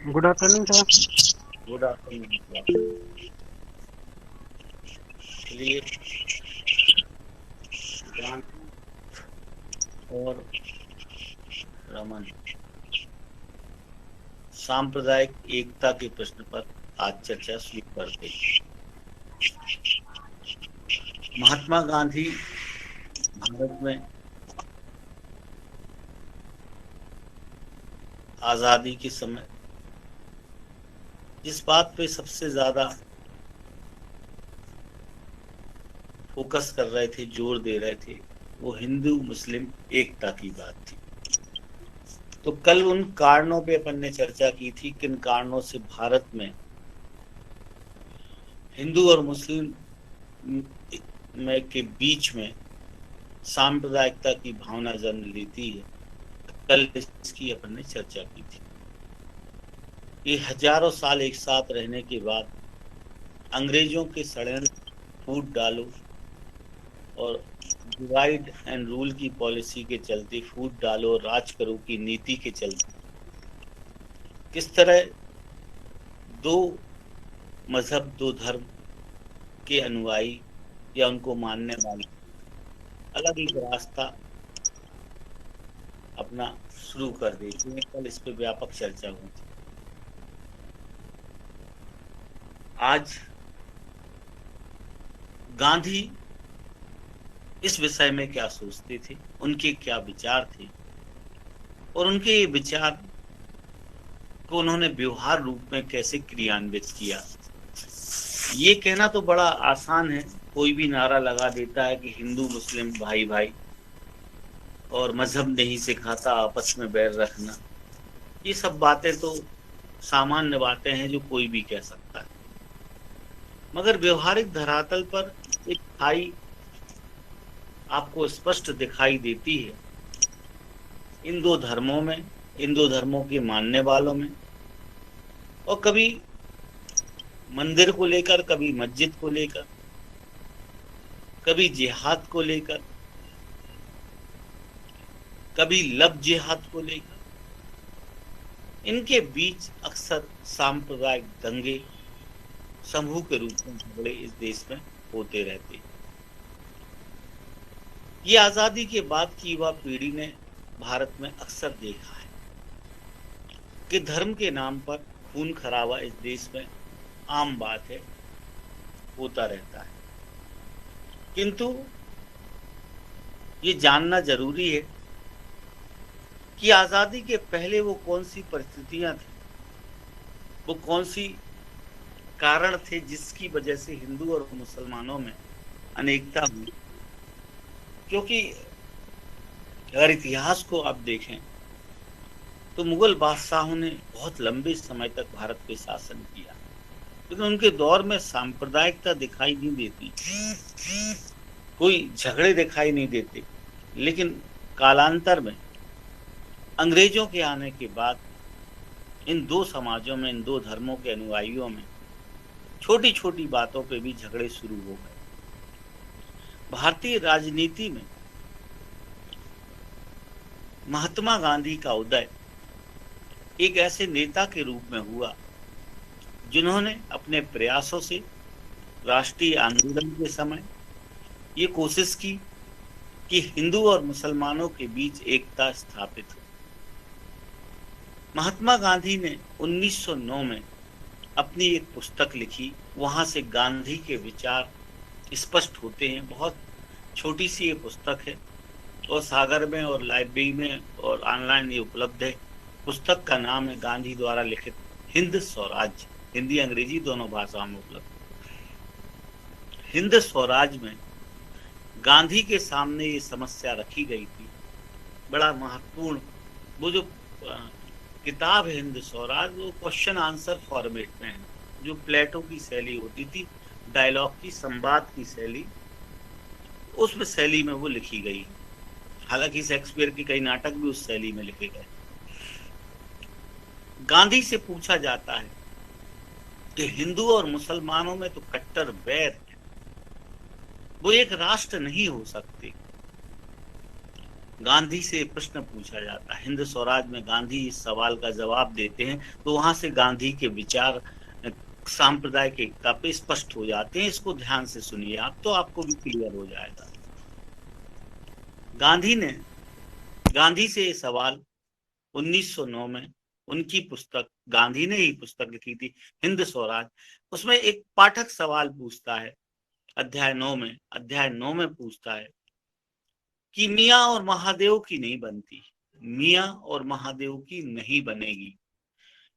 Good afternoon sir. Good afternoon. चलिए, गांधी और रमन सांप्रदायिक एकता के प्रश्न पर आज चर्चा शुरू करते हैं। महात्मा गांधी भारत में आजादी के समय जिस बात पे सबसे ज्यादा फोकस कर रहे थे, जोर दे रहे थे, वो हिंदू मुस्लिम एकता की बात थी। तो कल उन कारणों पे अपन ने चर्चा की थी, किन कारणों से भारत में हिंदू और मुस्लिम में के बीच में सांप्रदायिकता की भावना जन्म लेती है। कल इसकी अपन ने चर्चा की थी। ये हजारों साल एक साथ रहने के बाद अंग्रेजों के षड्यंत्र, फूट डालो और डिवाइड एंड रूल की पॉलिसी के चलते, फूट डालो और राज करो की नीति के चलते, किस तरह दो मजहब, दो धर्म के अनुयायी या उनको मानने वाले अलग अलग रास्ता अपना शुरू कर देते हैं। कल इस पे व्यापक चर्चा हुई थी। आज गांधी इस विषय में क्या सोचते थे, उनके क्या विचार थे और उनके ये विचार को उन्होंने व्यवहार रूप में कैसे क्रियान्वित किया। ये कहना तो बड़ा आसान है, कोई भी नारा लगा देता है कि हिंदू मुस्लिम भाई भाई और मजहब नहीं सिखाता आपस में बैर रखना। ये सब बातें तो सामान्य बातें हैं जो कोई भी कह सकता है, मगर व्यवहारिक धरातल पर एक खाई आपको स्पष्ट दिखाई देती है इन दो धर्मों में, इन दो धर्मों के मानने वालों में। और कभी मंदिर को लेकर, कभी मस्जिद को लेकर, कभी जिहाद को लेकर, कभी लव जिहाद को लेकर, इनके बीच अक्सर सांप्रदायिक दंगे, समूह के रूप में झगड़े इस देश में होते रहते हैं। ये आजादी के बाद की युवा पीढ़ी ने भारत में अक्सर देखा है कि धर्म के नाम पर खून खराबा इस देश में आम बात है, होता रहता है। किंतु ये जानना जरूरी है कि आजादी के पहले वो कौन सी परिस्थितियां थी, वो कौन सी कारण थे जिसकी वजह से हिंदू और मुसलमानों में अनेकता हुई। क्योंकि अगर इतिहास को आप देखें तो मुगल बादशाहों ने बहुत लंबे समय तक भारत पे शासन किया, लेकिन उनके दौर में सांप्रदायिकता दिखाई नहीं देती, कोई झगड़े दिखाई नहीं देते। लेकिन कालांतर में अंग्रेजों के आने के बाद इन दो समाजों में, इन दो धर्मों के अनुयायियों में छोटी छोटी बातों पे भी झगड़े शुरू हो गए। भारतीय राजनीति में महात्मा गांधी का उदय एक ऐसे नेता के रूप में हुआ जिन्होंने अपने प्रयासों से राष्ट्रीय आंदोलन के समय ये कोशिश की कि हिंदू और मुसलमानों के बीच एकता स्थापित हो। महात्मा गांधी ने 1909 में अपनी एक पुस्तक लिखी, वहां से गांधी के विचार स्पष्ट होते हैं। बहुत छोटी सी ये पुस्तक है और सागर में और लाइब्रेरी में और ऑनलाइन ये उपलब्ध है। पुस्तक का नाम है गांधी द्वारा लिखित हिंद स्वराज, हिंदी अंग्रेजी दोनों भाषाओं में उपलब्ध। हिंद स्वराज में गांधी के सामने ये समस्या रखी गई थी, बड़ा महत्वपूर्ण। वो जो किताब है हिंद स्वराज, वो क्वेश्चन आंसर फॉर्मेट में है, जो प्लेटो की शैली होती थी, डायलॉग की, संवाद की शैली, उसमें शैली में वो लिखी गई। हालांकि शेक्सपियर के कई नाटक भी उस शैली में लिखे गए। गांधी से पूछा जाता है कि हिंदू और मुसलमानों में तो कट्टर बैर है, वो एक राष्ट्र नहीं हो सकते। गांधी से प्रश्न पूछा जाता है, हिंद स्वराज में गांधी इस सवाल का जवाब देते हैं, तो वहां से गांधी के विचार सांप्रदायिक एकता पे स्पष्ट हो जाते हैं। इसको ध्यान से सुनिए आप, तो आपको भी क्लियर हो जाएगा। गांधी ने गांधी से ये सवाल 1909 में उनकी पुस्तक, गांधी ने ही पुस्तक लिखी थी हिंद स्वराज, उसमें एक पाठक सवाल पूछता है, अध्याय 9 में पूछता है कि मियाँ और महादेव की नहीं बनती, मियाँ और महादेव की नहीं बनेगी।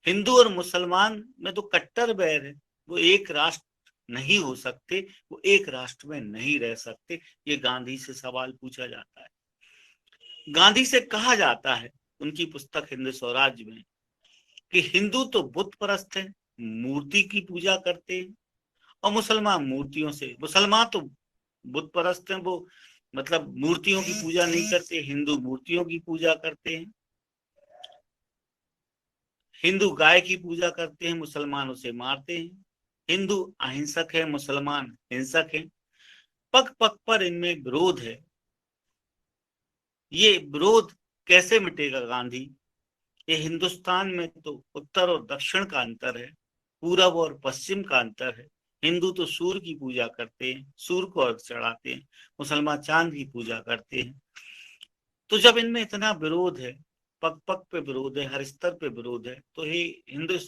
हिंदू और मुसलमान में तो कट्टर बैर है, वो एक राष्ट्र नहीं हो सकते, वो एक राष्ट्र में नहीं रह सकते। ये गांधी से सवाल पूछा जाता है। गांधी से कहा जाता है उनकी पुस्तक हिंद स्वराज में कि हिंदू तो बुत परस्त है, मूर्ति की पूजा करते हैं, और मुसलमान मूर्तियों से, मुसलमान तो बुत परस्त हैं, वो मतलब मूर्तियों की पूजा नहीं करते, हिंदू मूर्तियों की पूजा करते हैं। हिंदू गाय की पूजा करते हैं, मुसलमान उसे मारते हैं। हिंदू अहिंसक है, मुसलमान हिंसक है। पग पग पर इनमें विरोध है। ये विरोध कैसे मिटेगा गांधी? ये हिंदुस्तान में तो उत्तर और दक्षिण का अंतर है, पूरब और पश्चिम का अंतर है। हिंदू तो सूर्य की पूजा करते हैं, सूर्य को अर्घ चढ़ाते हैं, मुसलमान चांद की पूजा करते हैं। तो जब इनमें इतना विरोध है, पग पग पे विरोध है, हर स्तर पे विरोध है, तो ये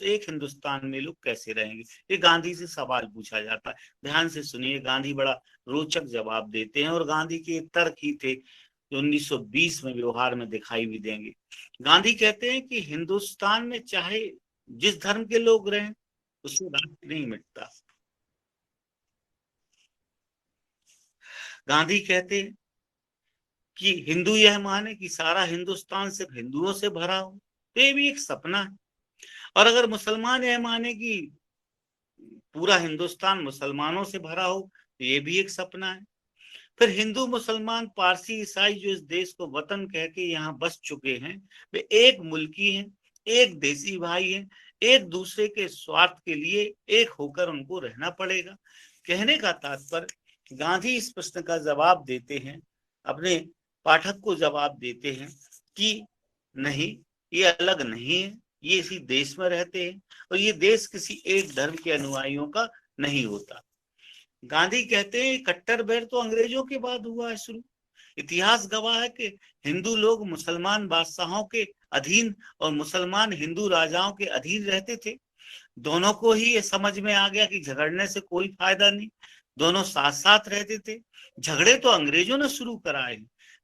एक हिंदुस्तान में लोग कैसे रहेंगे? ये गांधी से सवाल पूछा जाता है। ध्यान से सुनिए, गांधी बड़ा रोचक जवाब देते हैं, और गांधी के तर्क ही थे जो 1920 में व्यवहार में दिखाई भी देंगे। गांधी कहते हैं कि हिंदुस्तान में चाहे जिस धर्म के लोग रहें, उससे राष्ट्र नहीं मिटता। गांधी कहते हैं कि हिंदू यह माने कि सारा हिंदुस्तान सिर्फ हिंदुओं से भरा हो, तो ये भी एक सपना है। और अगर मुसलमान यह माने कि पूरा हिंदुस्तान मुसलमानों से भरा हो, तो ये भी एक सपना है। फिर हिंदू, मुसलमान, पारसी, ईसाई जो इस देश को वतन कह के यहाँ बस चुके हैं, वे एक मुल्की हैं, एक देसी भाई हैं। एक दूसरे के स्वार्थ के लिए एक होकर उनको रहना पड़ेगा। कहने का तात्पर्य, गांधी इस प्रश्न का जवाब देते हैं, अपने पाठक को जवाब देते हैं कि नहीं, ये अलग नहीं है, ये इसी देश में रहते हैं, और ये देश किसी एक धर्म के अनुयायियों का नहीं होता। गांधी कहते हैं कट्टर बैर तो अंग्रेजों के बाद हुआ है शुरू। इतिहास गवाह है कि हिंदू लोग मुसलमान बादशाहों के अधीन और मुसलमान हिंदू राजाओं के अधीन रहते थे। दोनों को ही ये समझ में आ गया कि झगड़ने से कोई फायदा नहीं, दोनों साथ साथ रहते थे। झगड़े तो अंग्रेजों ने शुरू कराए।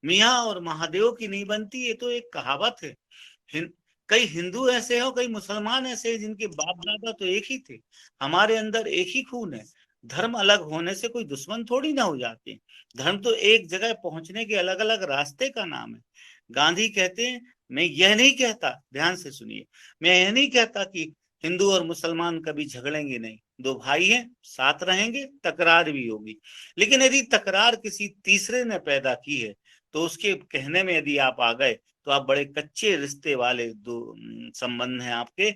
मियाँ और महादेव की नहीं बनती, ये तो एक कहावत है। कई हिंदू ऐसे हो, कई मुसलमान ऐसे हैं जिनके बाप दादा तो एक ही थे। हमारे अंदर एक ही खून है। धर्म अलग होने से कोई दुश्मन थोड़ी ना हो जाते। धर्म तो एक जगह पहुंचने के अलग अलग रास्ते का नाम है। गांधी कहते हैं, मैं यह नहीं कहता, ध्यान से सुनिए, मैं यह नहीं कहता कि हिंदू और मुसलमान कभी झगड़ेंगे नहीं। दो भाई हैं, साथ रहेंगे, तकरार भी होगी, लेकिन यदि तकरार किसी तीसरे ने पैदा की है, तो उसके कहने में यदि आप आ गए, तो आप बड़े कच्चे रिश्ते वाले दो संबंध हैं आपके।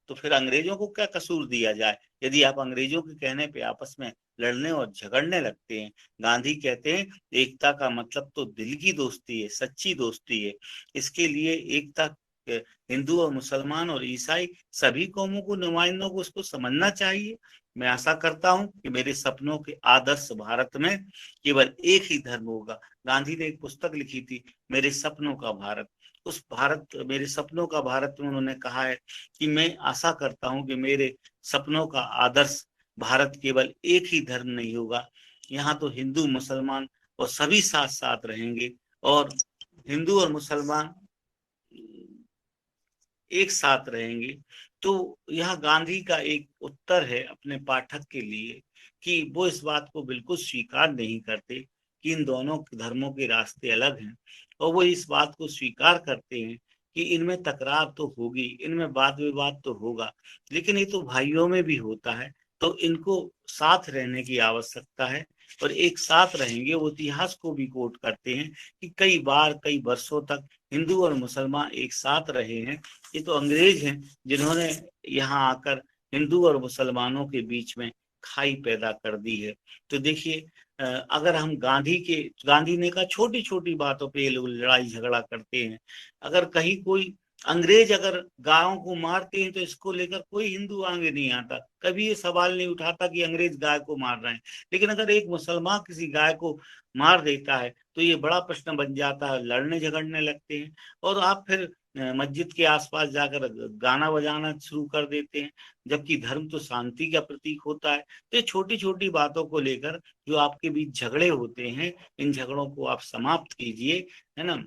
तो फिर अंग्रेजों को क्या कसूर दिया जाए यदि आप अंग्रेजों के कहने पे आपस में लड़ने और झगड़ने लगते हैं? गांधी कहते हैं एकता का मतलब तो दिल की दोस्ती है, सच्ची दोस्ती है। इसके लिए एकता हिंदू और मुसलमान और ईसाई सभी कौमों को, नुमाइंदों को उसको समझना चाहिए। मैं आशा करता हूं कि मेरे सपनों के आदर्श भारत में केवल एक ही धर्म होगा। गांधी ने एक पुस्तक लिखी थी, मेरे सपनों का भारत। उस भारत, मेरे सपनों का भारत में उन्होंने कहा है कि मैं आशा करता हूं कि मेरे सपनों का आदर्श भारत केवल एक ही धर्म नहीं होगा। यहाँ तो हिंदू, मुसलमान और सभी साथ साथ रहेंगे, और हिंदू और मुसलमान एक साथ रहेंगे। तो यह गांधी का एक उत्तर है अपने पाठक के लिए कि वो इस बात को बिल्कुल स्वीकार नहीं करते कि इन दोनों धर्मों के रास्ते अलग हैं, और वो इस बात को स्वीकार करते हैं कि इनमें तकरार तो होगी, इनमें वाद विवाद तो होगा, लेकिन ये तो भाइयों में भी होता है। तो इनको साथ रहने की आवश्यकता है, और एक साथ रहेंगे। वो इतिहास को भी कोट करते हैं कि कई बार, कई वर्षों तक हिंदू और मुसलमान एक साथ रहे हैं। ये तो अंग्रेज हैं जिन्होंने यहाँ आकर हिंदू और मुसलमानों के बीच में खाई पैदा कर दी है। तो देखिए, अगर हम गांधी ने कहा छोटी छोटी बातों पे ये लोग लड़ाई झगड़ा करते हैं। अगर कहीं कोई अंग्रेज अगर गायों को मारते हैं तो इसको लेकर कोई हिंदू आगे नहीं आता, कभी ये सवाल नहीं उठाता कि अंग्रेज गाय को मार रहे हैं। लेकिन अगर एक मुसलमान किसी गाय को मार देता है तो ये बड़ा प्रश्न बन जाता है, लड़ने झगड़ने लगते हैं। और आप फिर मस्जिद के आसपास जाकर गाना बजाना शुरू कर देते हैं, जबकि धर्म तो शांति का प्रतीक होता है। तो ये छोटी छोटी बातों को लेकर जो आपके बीच झगड़े होते हैं, इन झगड़ों को आप समाप्त कीजिए, है ना।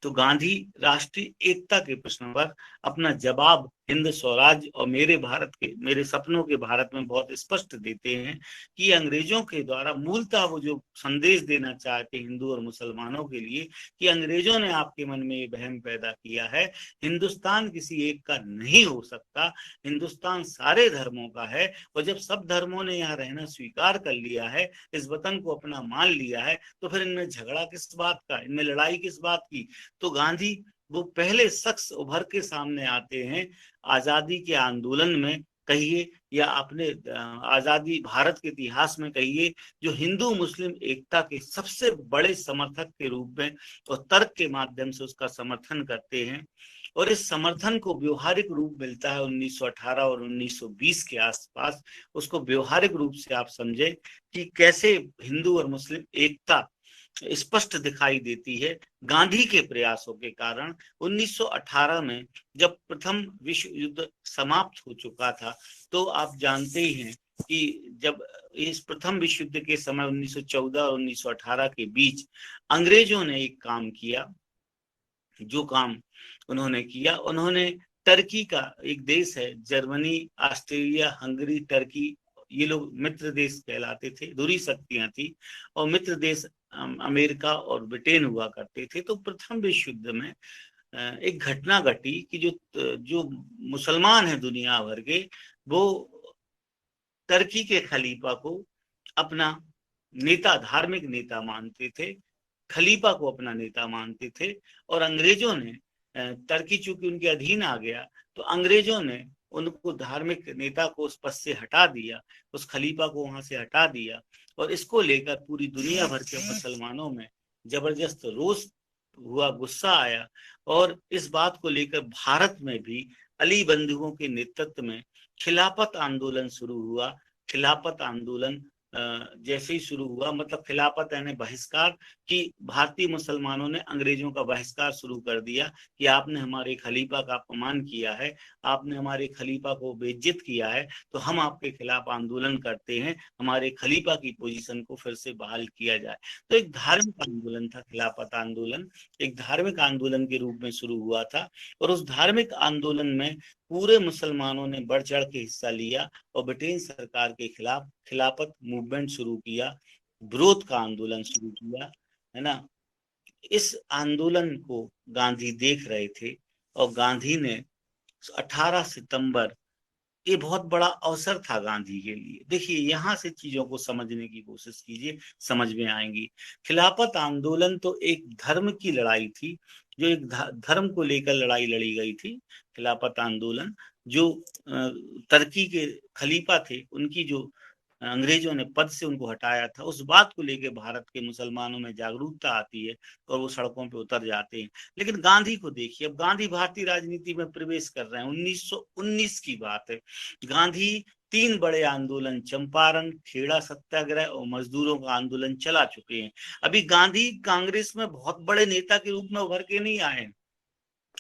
तो गांधी राष्ट्रीय एकता के प्रश्न पर अपना जवाब हिंद स्वराज और मेरे सपनों के भारत में बहुत स्पष्ट देते हैं कि अंग्रेजों के द्वारा मूलतः वो जो संदेश देना चाहते हिंदू और मुसलमानों के लिए, कि अंग्रेजों ने आपके मन में ये वहम पैदा किया है हिंदुस्तान किसी एक का नहीं हो सकता, हिंदुस्तान सारे धर्मों का है। और जब सब धर्मों ने यहाँ रहना स्वीकार कर लिया है, इस वतन को अपना मान लिया है, तो फिर इनमें झगड़ा किस बात का, इनमें लड़ाई किस बात की। तो गांधी वो पहले शख्स उभर के सामने आते हैं आजादी के आंदोलन में कहिए, या अपने आजादी भारत के इतिहास में कहिए, जो हिंदू मुस्लिम एकता के सबसे बड़े समर्थक के रूप में और तर्क के माध्यम से उसका समर्थन करते हैं। और इस समर्थन को व्यवहारिक रूप मिलता है 1918 और 1920 के आसपास। उसको व्यवहारिक रूप से आप समझे कि कैसे हिंदू और मुस्लिम एकता स्पष्ट दिखाई देती है गांधी के प्रयासों के कारण। 1918 में जब प्रथम विश्व युद्ध समाप्त हो चुका था, तो आप जानते ही हैं कि जब इस प्रथम विश्व युद्ध के समय 1914 और 1918 के बीच अंग्रेजों ने एक काम किया। जो काम उन्होंने किया, उन्होंने टर्की का एक देश है, जर्मनी, ऑस्ट्रेलिया, हंगरी, टर्की, ये लोग मित्र देश कहलाते थे, दूरी शक्तियां थी। और मित्र देश अमेरिका और ब्रिटेन हुआ करते थे। तो प्रथम विश्व युद्ध में एक घटना घटी कि जो जो मुसलमान हैं दुनिया भर के, वो टर्की के खलीफा को अपना नेता, धार्मिक नेता मानते थे, खलीफा को अपना नेता मानते थे। और अंग्रेजों ने टर्की चूंकि उनके अधीन आ गया, तो अंग्रेजों ने उनको धार्मिक नेता को उस पद से हटा दिया, उस खलीफा को वहां से हटा दिया। और इसको लेकर पूरी दुनिया भर के मुसलमानों में जबरदस्त रोष हुआ, गुस्सा आया। और इस बात को लेकर भारत में भी अली बंधुओं के नेतृत्व में खिलाफत आंदोलन शुरू हुआ। खिलाफत आंदोलन जैसे ही शुरू हुआ, मतलब खिलाफत यानी बहिष्कार, कि भारतीय मुसलमानों ने अंग्रेजों का बहिष्कार शुरू कर दिया कि आपने हमारे खलीफा का अपमान किया है, आपने हमारे खलीफा को बेइज्जत किया है, तो हम आपके खिलाफ आंदोलन करते हैं, हमारे खलीफा की पोजीशन को फिर से बहाल किया जाए। तो एक धार्मिक आंदोलन था खिलाफत आंदोलन, एक धार्मिक आंदोलन के रूप में शुरू हुआ था। और उस धार्मिक आंदोलन में पूरे मुसलमानों ने बढ़ चढ़ के हिस्सा लिया और ब्रिटेन सरकार के खिलाफ खिलाफत मूवमेंट शुरू किया, विरोध का आंदोलन शुरू किया, है ना। इस आंदोलन को गांधी देख रहे थे और गांधी ने 18 सितंबर, ये बहुत बड़ा अवसर था गांधी के लिए। देखिए यहाँ से चीजों को समझने की कोशिश कीजिए, समझ में आएंगी। खिलाफत आंदोलन तो एक धर्म की लड़ाई थी, जो एक धर्म को लेकर लड़ाई लड़ी गई थी। खिलाफत आंदोलन जो तुर्की के खलीफा थे, उनकी जो अंग्रेजों ने पद से उनको हटाया था, उस बात को लेकर भारत के मुसलमानों में जागरूकता आती है और वो सड़कों पे उतर जाते हैं। लेकिन गांधी को देखिए, अब गांधी भारतीय राजनीति में प्रवेश कर रहे हैं, 1919 की बात है। गांधी 3 बड़े आंदोलन, चंपारण, खेड़ा सत्याग्रह और मजदूरों का आंदोलन चला चुके हैं। अभी गांधी कांग्रेस में बहुत बड़े नेता के रूप में उभर के नहीं आए,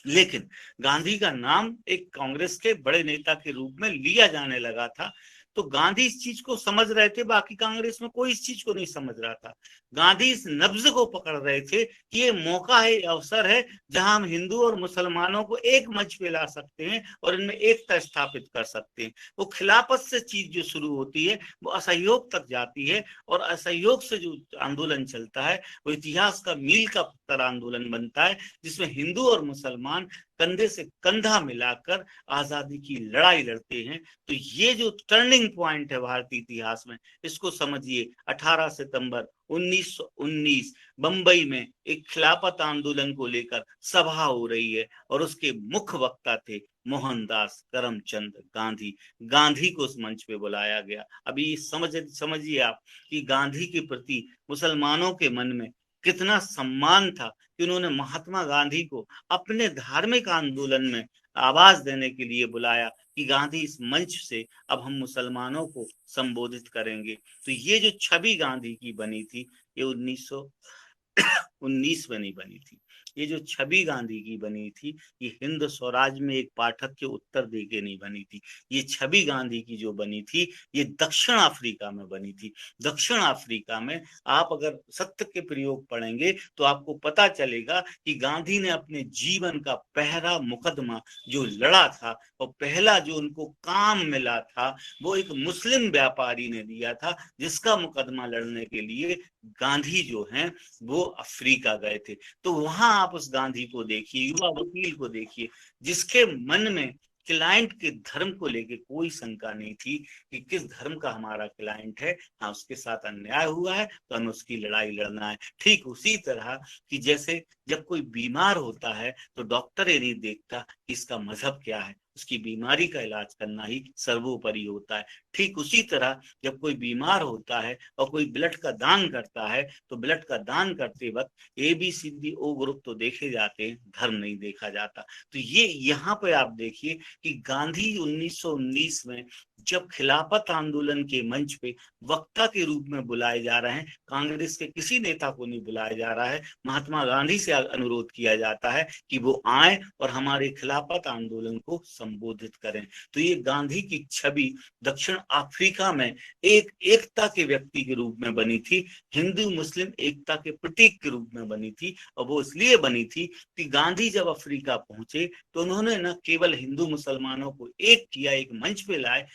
लेकिन गांधी का नाम एक कांग्रेस के बड़े नेता के रूप में लिया जाने लगा था। तो गांधी इस चीज को समझ रहे थे, बाकी कांग्रेस में कोई इस चीज को नहीं समझ रहा था। गांधी इस नब्ज को पकड़ रहे थे कि ये मौका है, अवसर है, जहां हम हिंदू और मुसलमानों को एक मंच पे ला सकते हैं और इनमें एकता स्थापित कर सकते हैं। वो खिलाफत से चीज जो शुरू होती है वो असहयोग तक जाती है, और असहयोग से जो आंदोलन चलता है वो इतिहास का मील का उत्तर आंदोलन बनता है, जिसमें हिंदू और मुसलमान कंधे से कंधा मिलाकर आजादी की लड़ाई लड़ते हैं। तो ये जो टर्निंग पॉइंट है भारतीय इतिहास में, इसको समझिए। 18 सितंबर 1919 बंबई में एक खिलाफत आंदोलन को लेकर सभा हो रही है और उसके मुख्य वक्ता थे मोहनदास करमचंद गांधी। गांधी को उस मंच पे बुलाया गया। अभी समझिए आप कि गांधी के प्रति मुसलमानों के मन में कितना सम्मान था कि उन्होंने महात्मा गांधी को अपने धार्मिक आंदोलन में आवाज देने के लिए बुलाया कि गांधी इस मंच से अब हम मुसलमानों को संबोधित करेंगे। तो ये जो छवि गांधी की बनी थी, ये 1919 में नहीं बनी थी। ये जो छवि गांधी की बनी थी, ये हिंद स्वराज में एक पाठक के उत्तर दे के नहीं बनी थी। ये छवि गांधी की जो बनी थी, ये दक्षिण अफ्रीका में बनी थी। दक्षिण अफ्रीका में आप अगर सत्य के प्रयोग पढ़ेंगे तो आपको पता चलेगा कि गांधी ने अपने जीवन का पहला मुकदमा जो लड़ा था, और पहला जो उनको काम मिला था, वो एक मुस्लिम व्यापारी ने दिया था, जिसका मुकदमा लड़ने के लिए गांधी जो हैं वो अफ्रीका गए थे। तो वहां आप उस गांधी को देखिए, युवा वकील को देखिए, जिसके मन में क्लाइंट के धर्म को लेके कोई शंका नहीं थी कि किस धर्म का हमारा क्लाइंट है, हाँ उसके साथ अन्याय हुआ है तो हमें उसकी लड़ाई लड़ना है। ठीक उसी तरह कि जैसे जब कोई बीमार होता है तो डॉक्टर ये नहीं देखता कि इसका मजहब क्या है, उसकी बीमारी का इलाज करना ही सर्वोपरि होता है। ठीक उसी तरह जब कोई बीमार होता है और कोई ब्लड का दान करता है तो ब्लड का दान करते वक्त ABCD O ग्रुप तो देखे जाते हैं, धर्म नहीं देखा जाता। तो ये यहाँ पे आप देखिए कि गांधी 1919 में जब खिलाफत आंदोलन के मंच पे वक्ता के रूप में बुलाए जा रहे हैं, कांग्रेस के किसी नेता को नहीं बुलाया जा रहा है, महात्मा गांधी से अनुरोध किया जाता है कि वो आए और हमारे खिलाफत आंदोलन को संबोधित करें। तो ये गांधी की छवि दक्षिण अफ्रीका में एक एकता के व्यक्ति के रूप में बनी थी, हिंदू मुस्लिम एकता के प्रतीक के रूप में बनी थी। और वो इसलिए बनी थी कि गांधी जब अफ्रीका पहुंचे तो उन्होंने न केवल हिंदू मुसलमानों को एक किया, एक मंच पे लाए,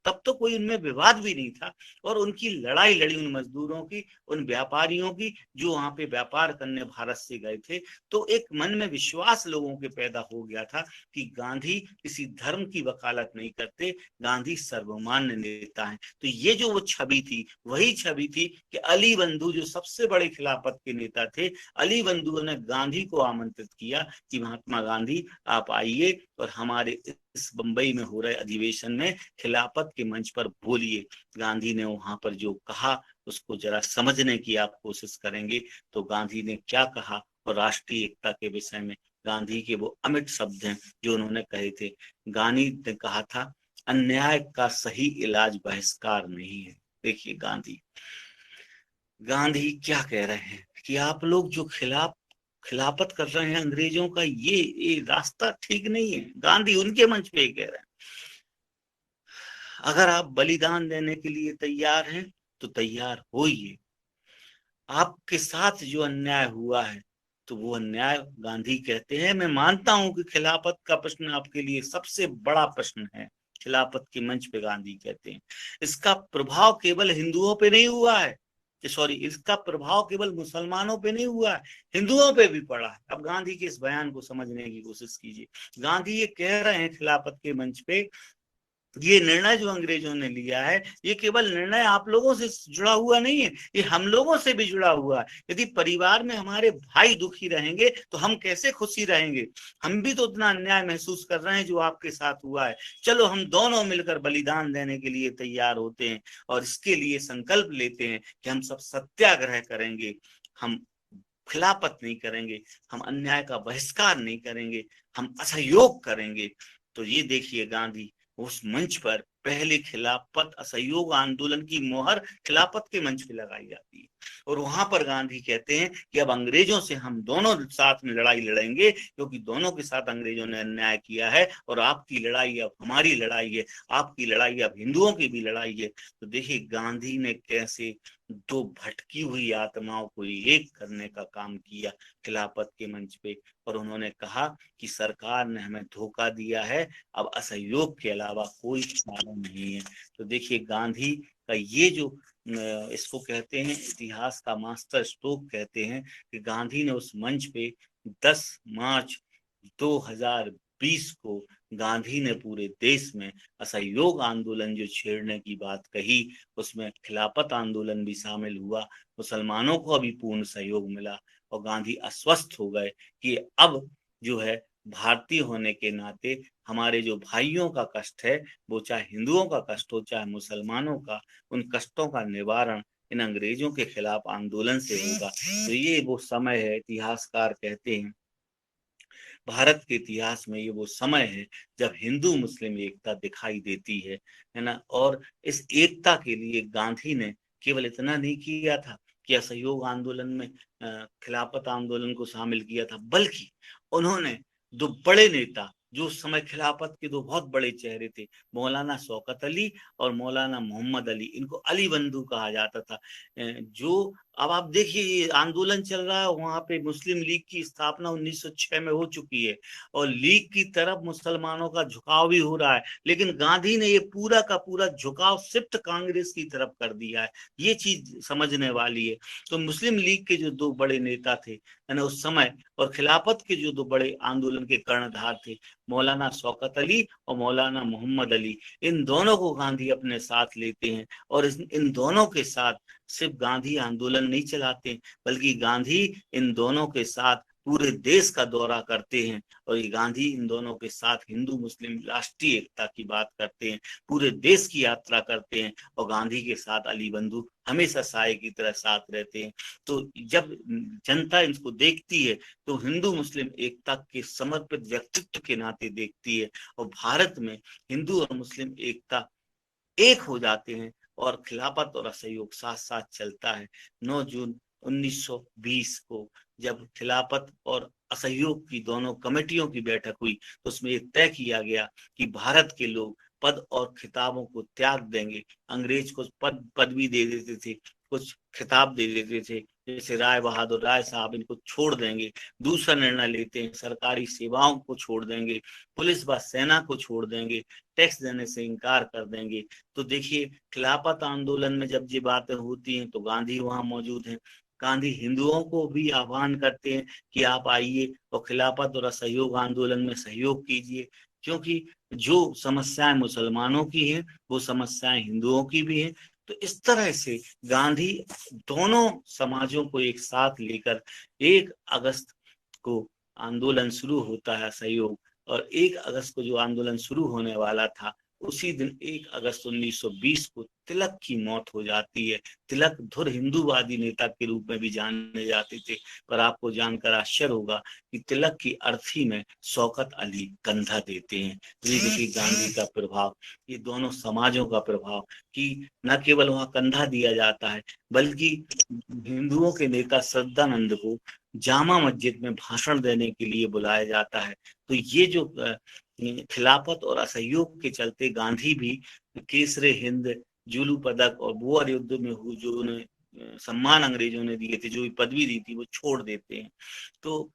तब तो कोई उनमें विवाद भी नहीं था, और उनकी लड़ाई लड़ी उन मजदूरों की, उन व्यापारियों की जो वहां पे व्यापार करने भारत से गए थे। तो एक मन में विश्वास लोगों के पैदा हो गया था कि गांधी किसी धर्म की वकालत नहीं करते, गांधी सर्वमान्य नेता है। तो ये जो वो छवि थी, वही छवि थी कि अली बंधु जो सबसे बड़े खिलाफत के नेता थे, अली बंधु ने गांधी को आमंत्रित किया कि महात्मा गांधी आप आइए और हमारे इस बंबई में हो रहे अधिवेशन में खिलाफत के मंच पर बोलिए। गांधी ने वहां पर जो कहा उसको जरा समझने की आप कोशिश करेंगे तो गांधी ने क्या कहा, और राष्ट्रीय एकता के विषय में गांधी के वो अमिट शब्द हैं जो उन्होंने कहे थे। गांधी ने कहा था, अन्याय का सही इलाज बहिष्कार नहीं है। देखिए गांधी गांधी क्या कह रहे हैं कि आप लोग जो खिलाफत कर रहे हैं अंग्रेजों का, ये रास्ता ठीक नहीं है। गांधी उनके मंच पे कह रहे हैं, अगर आप बलिदान देने के लिए तैयार हैं तो तैयार होइए। आपके साथ जो अन्याय हुआ है तो वो अन्याय, गांधी कहते हैं, मैं मानता हूं कि खिलाफत का प्रश्न आपके लिए सबसे बड़ा प्रश्न है। खिलाफत के मंच पे गांधी कहते हैं इसका प्रभाव केवल हिंदुओं पे नहीं हुआ है, सॉरी, इसका प्रभाव केवल मुसलमानों पे नहीं हुआ है, हिंदुओं पे भी पड़ा है। अब गांधी के इस बयान को समझने की कोशिश कीजिए। गांधी ये कह रहे हैं खिलाफत के मंच पे, ये निर्णय जो अंग्रेजों ने लिया है, ये केवल निर्णय आप लोगों से जुड़ा हुआ नहीं है, ये हम लोगों से भी जुड़ा हुआ है। यदि परिवार में हमारे भाई दुखी रहेंगे तो हम कैसे खुशी रहेंगे? हम भी तो उतना अन्याय महसूस कर रहे हैं जो आपके साथ हुआ है। चलो हम दोनों मिलकर बलिदान देने के लिए तैयार होते हैं और इसके लिए संकल्प लेते हैं कि हम सब सत्याग्रह करेंगे, हम खिलाफत नहीं करेंगे, हम अन्याय का बहिष्कार नहीं करेंगे, हम असहयोग करेंगे। तो ये देखिए गांधी उस मंच पर पहले खिलाफत असहयोग आंदोलन की मोहर खिलाफत के मंच पे लगाई जाती है, और वहां पर गांधी कहते हैं कि अब अंग्रेजों से हम दोनों साथ में लड़ाई लड़ेंगे, क्योंकि दोनों के साथ अंग्रेजों ने अन्याय किया है, और आपकी लड़ाई अब हमारी लड़ाई है, आपकी लड़ाई अब हिंदुओं की भी लड़ाई है। तो देखिए गांधी ने कैसे दो भटकी हुई आत्माओं को एक करने का काम किया खिलाफत के मंच पे, और उन्होंने कहा कि सरकार ने हमें धोखा दिया है, अब असहयोग के अलावा कोई चारा नहीं है। तो देखिए गांधी का ये जो इसको कहते हैं, इतिहास का मास्टर स्ट्रोक कहते हैं कि गांधी ने उस मंच पे 10 मार्च 2020 को गांधी ने पूरे देश में असहयोग आंदोलन जो छेड़ने की बात कही, उसमें खिलाफत आंदोलन भी शामिल हुआ। मुसलमानों को अभी पूर्ण सहयोग मिला और गांधी आश्वस्त हो गए कि अब जो है भारतीय होने के नाते हमारे जो भाइयों का कष्ट है, वो चाहे हिंदुओं का कष्ट हो चाहे मुसलमानों का, उन कष्टों का निवारण इन अंग्रेजों के खिलाफ आंदोलन से होगा। तो ये वो समय है, इतिहासकार कहते हैं भारत के इतिहास में ये वो समय है जब हिंदू मुस्लिम एकता दिखाई देती है ना। और इस एकता के लिए गांधी ने केवल इतना नहीं किया था कि असहयोग आंदोलन में खिलाफत आंदोलन को शामिल किया था, बल्कि उन्होंने दो बड़े नेता, जो उस समय खिलाफत के दो बहुत बड़े चेहरे थे, मौलाना शौकत अली और मौलाना मोहम्मद अली, इनको अली बंधु कहा जाता था। जो अब आप देखिए ये आंदोलन चल रहा है, वहां पे मुस्लिम लीग की स्थापना 1906 में हो चुकी है और लीग की तरफ मुसलमानों का झुकाव भी हो रहा है, लेकिन गांधी ने ये पूरा का पूरा झुकाव सिर्फ कांग्रेस की तरफ कर दिया है। ये चीज समझने वाली है। तो मुस्लिम लीग के जो दो बड़े नेता थे यानी उस समय, और खिलाफत के जो दो बड़े आंदोलन के कर्णधार थे, मौलाना शौकत अली और मौलाना मोहम्मद अली, इन दोनों को गांधी अपने साथ लेते हैं। और इन दोनों के साथ सिर्फ गांधी आंदोलन नहीं चलाते, बल्कि गांधी इन दोनों के साथ पूरे देश का दौरा करते हैं। और ये गांधी इन दोनों के साथ हिंदू मुस्लिम राष्ट्रीय एकता की बात करते हैं, पूरे देश की यात्रा करते हैं, और गांधी के साथ अली बंधु हमेशा साए की तरह साथ रहते हैं। तो जब जनता इनको देखती है तो हिंदू मुस्लिम एकता के समर्पित व्यक्तित्व के नाते देखती है, और भारत में हिंदू और मुस्लिम एकता एक हो जाते हैं और खिलाफत और असहयोग साथ साथ चलता है। 9 जून 1920 को जब खिलाफत और असहयोग की दोनों कमेटियों की बैठक हुई तो उसमें ये तय किया गया कि भारत के लोग पद और खिताबों को त्याग देंगे। अंग्रेज को पदवी दे देते थे, कुछ खिताब दे देते थे, जैसे राय बहादुर राय साहब, इनको छोड़ देंगे। दूसरा निर्णय लेते हैं, सरकारी सेवाओं को छोड़ देंगे, पुलिस व सेना को छोड़ देंगे, टैक्स देने से इनकार कर देंगे। तो देखिए खिलाफत आंदोलन में जब ये बातें होती हैं तो गांधी वहां मौजूद हैं। गांधी हिंदुओं को भी आह्वान करते हैं कि आप आइए और खिलाफत और असहयोग आंदोलन में सहयोग कीजिए, क्योंकि जो समस्याएं मुसलमानों की हैं वो समस्याएं हिंदुओं की भी हैं। तो इस तरह से गांधी दोनों समाजों को एक साथ लेकर 1 अगस्त को आंदोलन शुरू होता है सहयोग, और 1 अगस्त को जो आंदोलन शुरू होने वाला था उसी दिन 1 अगस्त 1920 को तिलक की मौत हो जाती है। तिलक धुर हिंदूवादी नेता के रूप में भी जाने जाते थे, पर आपको जानकर आश्चर्य होगा कि तिलक की अर्थी में शौकत अली कंधा देते हैं। ये देखिए गांधी का प्रभाव, ये दोनों समाजों का प्रभाव, कि न केवल वहां कंधा दिया जाता है बल्कि हिंदुओं के नेता श्रद्धानंद को जामा मस्जिद में भाषण देने के लिए बुलाया जाता है। तो ये जो खिलाफत और असहयोग के चलते गांधी भी केसरे हिंद, जुलू पदक और बोअर युद्ध में हुए जो उन्हें सम्मान अंग्रेजों ने दिए थे, जो भी पदवी दी थी, वो छोड़ देते हैं। तो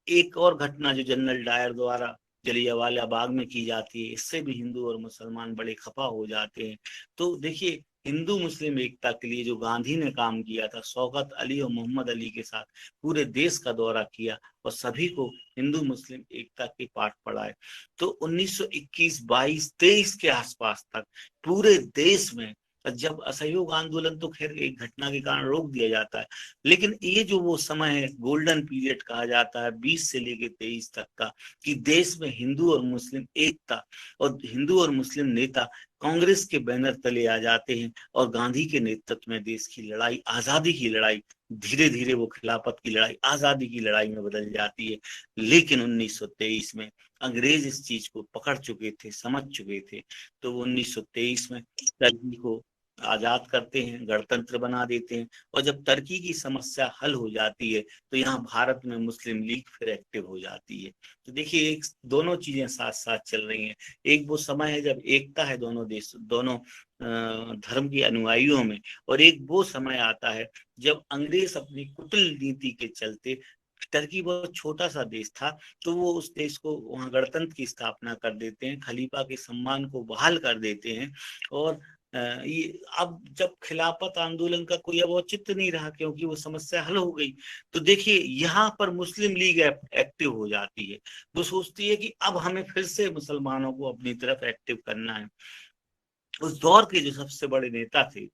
एक और घटना जो जनरल डायर द्वारा जलियांवाला बाग में की जाती है, इससे भी हिंदू और मुसलमान बड़े खफा हो जाते हैं। तो देखिए हिंदू मुस्लिम एकता के लिए जो गांधी ने काम किया था, शौकत अली और मोहम्मद अली के साथ पूरे देश का दौरा किया और सभी को हिंदू मुस्लिम एकता के पाठ पढ़ाए। तो 1921, 22, 23 के आसपास तक पूरे देश में, जब असहयोग आंदोलन तो खैर एक घटना के कारण रोक दिया जाता है, लेकिन ये जो वो समय है गोल्डन पीरियड कहा जाता है 20 से लेके 23 तक का, कि देश में हिंदू और मुस्लिम एकता और हिंदू और मुस्लिम नेता कांग्रेस के बैनर तले आ जाते हैं और गांधी के नेतृत्व में देश की लड़ाई, आजादी की लड़ाई, धीरे धीरे वो खिलाफत की लड़ाई आजादी की लड़ाई में बदल जाती है। लेकिन 1923 में अंग्रेज इस चीज को पकड़ चुके थे, समझ चुके थे, तो वो 1923 में टर्की को आजाद करते हैं, गणतंत्र बना देते हैं। और जब टर्की की समस्या हल हो जाती है तो यहाँ भारत में मुस्लिम लीग फिर एक्टिव हो जाती है। तो देखिए एक दोनों चीजें साथ साथ चल रही हैं। एक वो समय है जब एकता है दोनों देश, दोनों धर्म के अनुयायियों में, और एक वो समय आता है जब अंग्रेज अपनी कुटिल नीति के चलते, टर्की बहुत छोटा सा देश था, तो वो उस देश को वहां गणतंत्र की स्थापना कर देते हैं, खलीफा के सम्मान को बहाल कर देते हैं, और ये अब जब खिलाफत आंदोलन का कोई अब औचित्य नहीं रहा क्योंकि वो समस्या हल हो गई, तो देखिए यहाँ पर मुस्लिम लीग एक्टिव हो जाती है। वो सोचती है कि अब हमें फिर से मुसलमानों को अपनी तरफ एक्टिव करना है। उस दौर के जो सबसे बड़े नेता थे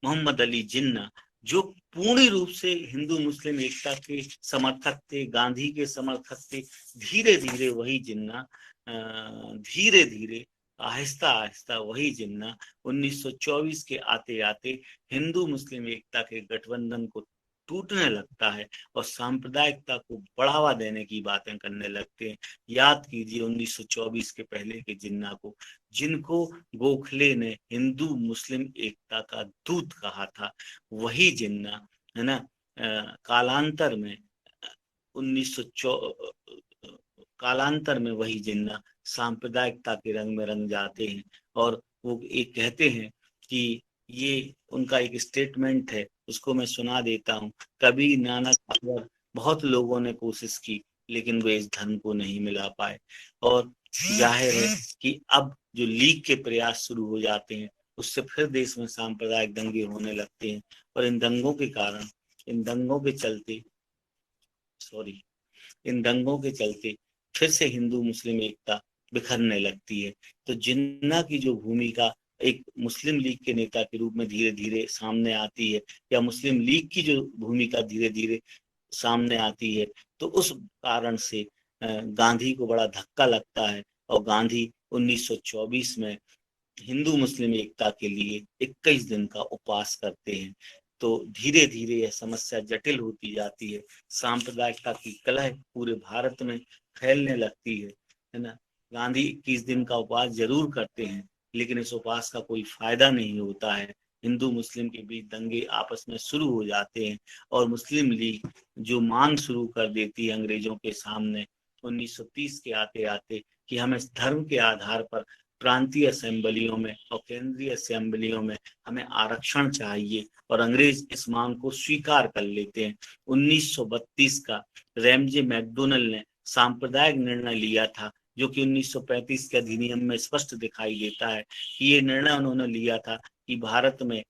मोहम्मद अली जिन्ना, जो पूर्ण रूप से हिंदू मुस्लिम एकता के समर्थक थे, गांधी के समर्थक थे, धीरे धीरे वही जिन्ना, धीरे धीरे आहिस्ता आहिस्ता वही जिन्ना 1924 के आते आते हिंदू मुस्लिम एकता के गठबंधन को टूटने लगता है और सांप्रदायिकता को बढ़ावा देने की बातें करने लगते हैं। याद कीजिए 1924 के पहले के जिन्ना को, जिनको गोखले ने हिंदू मुस्लिम एकता का दूत कहा था, वही जिन्ना, है ना, कालांतर में 1900 कालांतर में वही जिन्ना सांप्रदायिकता के रंग में रंग जाते हैं। और वो एक कहते हैं कि ये उनका एक स्टेटमेंट है, उसको मैं सुना देता हूँ। कभी नानक अकबर बहुत लोगों ने कोशिश की लेकिन वे इस धर्म को नहीं मिला पाए। और जाहिर है कि अब जो लीग के प्रयास शुरू हो जाते हैं उससे फिर देश में सांप्रदायिक दंगे होने लगते हैं। और इन दंगों के कारण, इन दंगों के चलते सॉरी इन दंगों के चलते फिर से हिंदू मुस्लिम एकता बिखरने लगती है। तो जिन्ना की जो भूमिका एक मुस्लिम लीग के नेता के रूप में धीरे धीरे सामने आती है, या मुस्लिम लीग की जो भूमिका धीरे धीरे सामने आती है, तो उस कारण से गांधी को बड़ा धक्का लगता है और गांधी 1924 में हिंदू मुस्लिम एकता के लिए 21 दिन का उपवास करते हैं। तो धीरे धीरे यह समस्या जटिल होती जाती है, सांप्रदायिकता की कलह पूरे भारत में फैलने लगती है ना। गांधी 21 दिन का उपवास जरूर करते हैं लेकिन इस उपवास का कोई फायदा नहीं होता है। हिंदू मुस्लिम के बीच दंगे आपस में शुरू हो जाते हैं और मुस्लिम लीग जो मांग शुरू कर देती है अंग्रेजों के सामने 1930 के आते आते कि हम इस धर्म के आधार पर प्रांतीय असेंबलियों में और केंद्रीय असेंबलियों में हमें आरक्षण चाहिए, और अंग्रेज इस मांग को स्वीकार कर लेते हैं। 1932 का रैमजे मैकडोनल ने सांप्रदायिक निर्णय लिया था, जो कि 1935 के अधिनियम में स्पष्ट दिखाई देता है कि ये निर्णय उन्होंने लिया था कि भारत में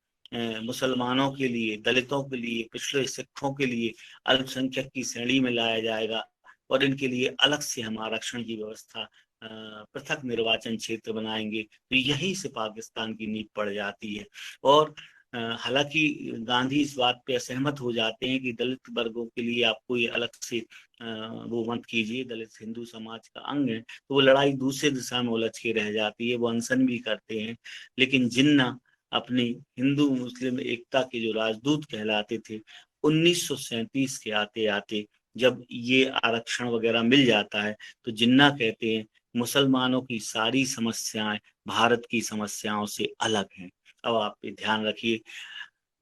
मुसलमानों के लिए, दलितों के लिए, पिछड़े सिखों के लिए अल्पसंख्यक की श्रेणी में लाया जाएगा और इनके लिए अलग से हम आरक्षण की व्यवस्था, पृथक निर्वाचन क्षेत्र बनाएंगे। तो यहीं से पाकिस्तान की नींव पड़ जाती है। और हालांकि गांधी इस बात पे असहमत हो जाते हैं कि दलित वर्गों के लिए आप कोई अलग से वो मत कीजिए, दलित हिंदू समाज का अंग है, तो वो लड़ाई दूसरे दिशा में उलझ के रह जाती है। वो अनशन भी करते हैं, लेकिन जिन्ना अपनी हिंदू मुस्लिम एकता के जो राजदूत कहलाते थे, 1937 के आते आते जब ये आरक्षण वगैरह मिल जाता है तो जिन्ना कहते हैं मुसलमानों की सारी समस्याएं भारत की समस्याओं से अलग हैं। अब आप ये ध्यान रखिए,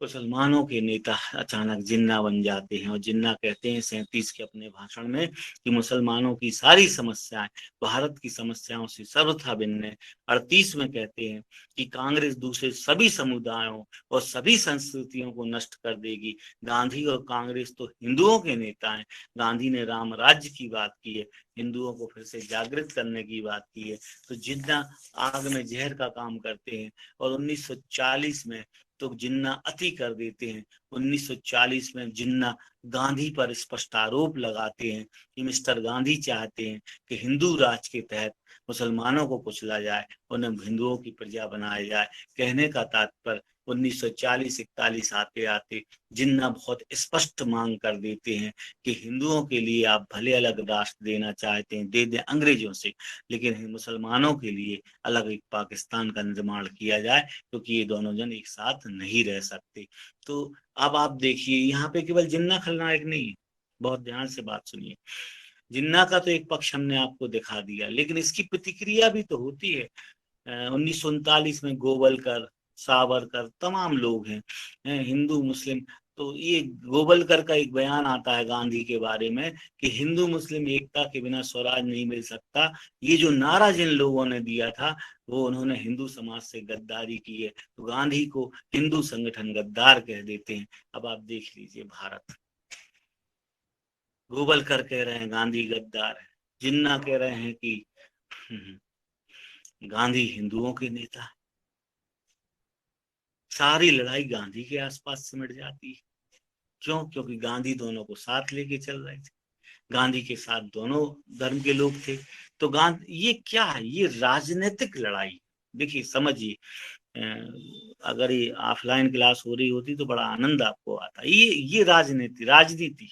मुसलमानों के नेता अचानक जिन्ना बन जाते हैं और जिन्ना कहते हैं 37 के अपने भाषण में कि मुसलमानों की सारी समस्याएं भारत की समस्याओं से सर्वथा भिन्न है। 38 में कहते हैं कि कांग्रेस दूसरे सभी समुदायों और सभी संस्कृतियों को नष्ट कर देगी। गांधी और कांग्रेस तो हिंदुओं के नेता हैं। गांधी ने राम राज्य की बात की है, हिंदुओं को फिर से जागृत करने की बात की है। तो जिन्ना आग में जहर का काम करते हैं और 1940 में तो जिन्ना अति कर देते हैं। 1940 में जिन्ना गांधी पर स्पष्ट आरोप लगाते हैं कि मिस्टर गांधी चाहते हैं कि हिंदू राज के तहत मुसलमानों को कुचला जाए, उन्हें हिंदुओं की प्रजा बनाया जाए। कहने का तात्पर्य 1940-41 आते आते जिन्ना बहुत स्पष्ट मांग कर देते हैं कि हिंदुओं के लिए आप भले अलग राष्ट्र देना चाहते हैं दे दें अंग्रेजों से, लेकिन मुसलमानों के लिए अलग एक पाकिस्तान का निर्माण किया जाए, क्योंकि ये दोनों जन एक साथ नहीं रह सकते। तो अब आप देखिए यहाँ पे केवल जिन्ना खलनायक नहीं है, बहुत ध्यान से बात सुनिए। जिन्ना का तो एक पक्ष हमने आपको दिखा दिया, लेकिन इसकी प्रतिक्रिया भी तो होती है। 1939 में गोवलकर, सावरकर, तमाम लोग हैं, हिंदू मुस्लिम। तो ये गोवलकर का एक बयान आता है गांधी के बारे में कि हिंदू मुस्लिम एकता के बिना स्वराज नहीं मिल सकता। ये जो नारा जिन लोगों ने दिया था वो उन्होंने हिंदू समाज से गद्दारी की है, तो गांधी को हिंदू संगठन गद्दार कह देते हैं। अब आप देख लीजिए भारत, गोवलकर कह रहे हैं गांधी गद्दार है, जिन्ना कह रहे हैं कि गांधी हिंदुओं के नेता है। सारी लड़ाई गांधी के आसपास सिमट जाती है। क्यों? क्योंकि गांधी दोनों को साथ लेके चल रहे थे, गांधी के साथ दोनों धर्म के लोग थे। तो गांधी, ये क्या है? ये राजनीतिक लड़ाई। देखिए, समझिए, अगर ये ऑफलाइन क्लास हो रही होती तो बड़ा आनंद आपको आता। ये राजनीति।